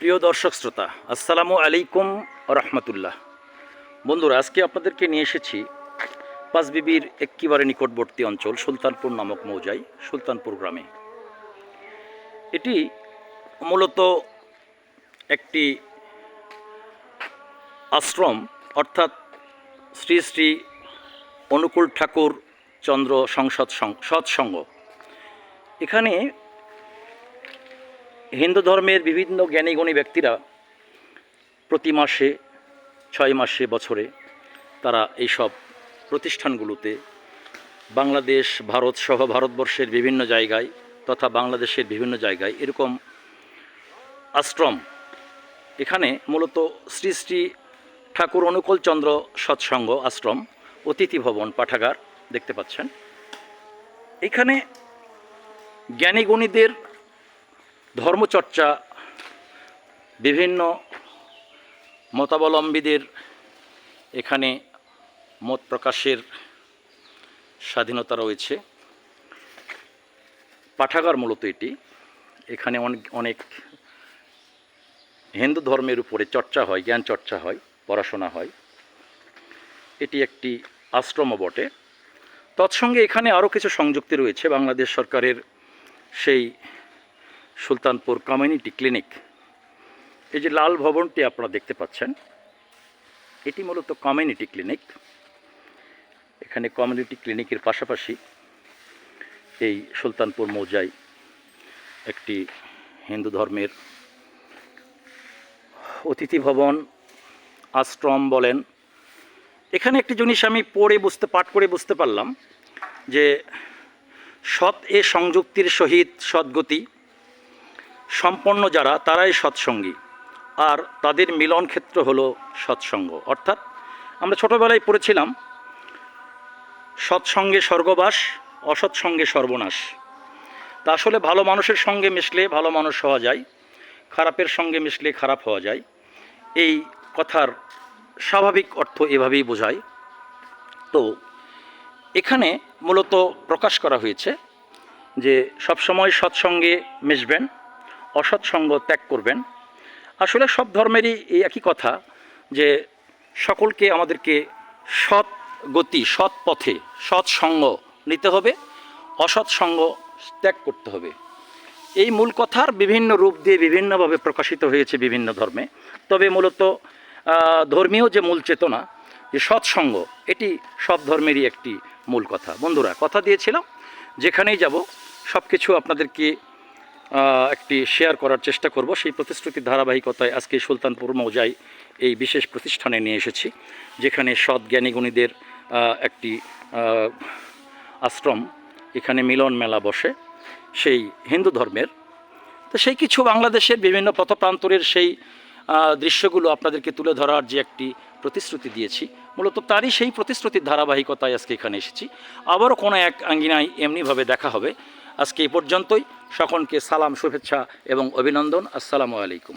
প্রিয় দর্শক শ্রোতা, আসসালামু আলাইকুম রহমতুল্লাহ। বন্ধুরা, আজকে আপনাদেরকে নিয়ে এসেছি পাঁচবিবির একেবারে নিকটবর্তী অঞ্চল সুলতানপুর নামক মৌজায়, সুলতানপুর গ্রামে। এটি মূলত একটি আশ্রম, অর্থাৎ শ্রী শ্রী অনুকূল ঠাকুর চন্দ্র সংসদ সৎসঙ্গ। এখানে হিন্দু ধর্মের বিভিন্ন জ্ঞানীগুণী ব্যক্তিরা প্রতি মাসে, 6 মাসে, বছরে তারা এইসব প্রতিষ্ঠানগুলোতে বাংলাদেশ, ভারত সহ ভারতবর্ষের বিভিন্ন জায়গায় তথা বাংলাদেশের বিভিন্ন জায়গায় এরকম আশ্রম, এখানে মূলত শ্রী শ্রী ঠাকুর অনুকূল চন্দ্র সৎসঙ্গ আশ্রম, অতিথি ভবন, পাঠাগার দেখতে পাচ্ছেন। এখানে জ্ঞানীগুণীদের ধর্মচর্চা, বিভিন্ন মতাবলম্বীদের এখানে মত প্রকাশের স্বাধীনতা রয়েছে। পাঠাগার মূলত এটি। এখানে অনেক হিন্দু ধর্মের উপরে চর্চা হয়, জ্ঞান চর্চা হয়, পড়াশোনা হয়। এটি একটি আশ্রমও বটে। তৎসঙ্গে এখানে আরও কিছু সংযুক্তি রয়েছে। বাংলাদেশ সরকারের সেই সুলতানপুর কমিউনিটি ক্লিনিক, এই যে লাল ভবনটি আপনারা দেখতে পাচ্ছেন, এটি মূলত কমিউনিটি ক্লিনিক। এখানে কমিউনিটি ক্লিনিকের পাশাপাশি এই সুলতানপুর মৌজায় একটি হিন্দু ধর্মের অতিথি ভবন, আশ্রম বলেন। এখানে একটি জিনিস আমি পাঠ করে বুঝতে পারলাম যে সৎ এ সংযুক্তির সহিত সদ্গতি সম্পন্ন যারা, তারাই সৎসঙ্গী, আর তাদের মিলন ক্ষেত্র হলো সৎসঙ্গ। অর্থাৎ আমরা ছোটোবেলায় পড়েছিলাম, সৎসঙ্গে স্বর্গবাস, অসৎসঙ্গে সর্বনাশ। তা আসলে ভালো মানুষের সঙ্গে মিশলে ভালো মানুষ হওয়া যায়, খারাপের সঙ্গে মিশলে খারাপ হওয়া যায়। এই কথার স্বাভাবিক অর্থ এভাবেই বোঝায়। তো এখানে মূলত প্রকাশ করা হয়েছে যে সবসময় সৎসঙ্গে মিশবেন, অসৎসঙ্গ ত্যাগ করবেন। আসলে সব ধর্মেরই এই একই কথা, যে সকলকে আমাদেরকে সৎ গতি, সৎ পথে, সৎসঙ্গ নিতে হবে, অসৎসঙ্গ ত্যাগ করতে হবে। এই মূল কথার বিভিন্ন রূপ দিয়ে বিভিন্নভাবে প্রকাশিত হয়েছে বিভিন্ন ধর্মে। তবে মূলত ধর্মীয় যে মূল চেতনা, যে সৎসঙ্গ, এটি সব ধর্মেরই একটি মূল কথা। বন্ধুরা, কথা দিয়েছিলাম যেখানেই যাব সব কিছু আপনাদেরকে একটি শেয়ার করার চেষ্টা করব। সেই প্রতিশ্রুতির ধারাবাহিকতায় আজকে সুলতানপুর মৌজায় এই বিশেষ প্রতিষ্ঠানে নিয়ে এসেছি, যেখানে সৎ জ্ঞানীগুণীদের একটি আশ্রম। এখানে মিলন মেলা বসে সেই হিন্দু ধর্মের। তো সেই কিছু বাংলাদেশের বিভিন্ন পথপ্রান্তরের সেই দৃশ্যগুলো আপনাদেরকে তুলে ধরার যে একটি প্রতিশ্রুতি দিয়েছি, মূলত তারই সেই প্রতিশ্রুতির ধারাবাহিকতায় আজকে এখানে এসেছি। আবারও কোনো এক আঙ্গিনায় এমনিভাবে দেখা হবে। আজকে এই পর্যন্তই। সকলকে সালাম, শুভেচ্ছা এবং অভিনন্দন। আসসালামু আলাইকুম।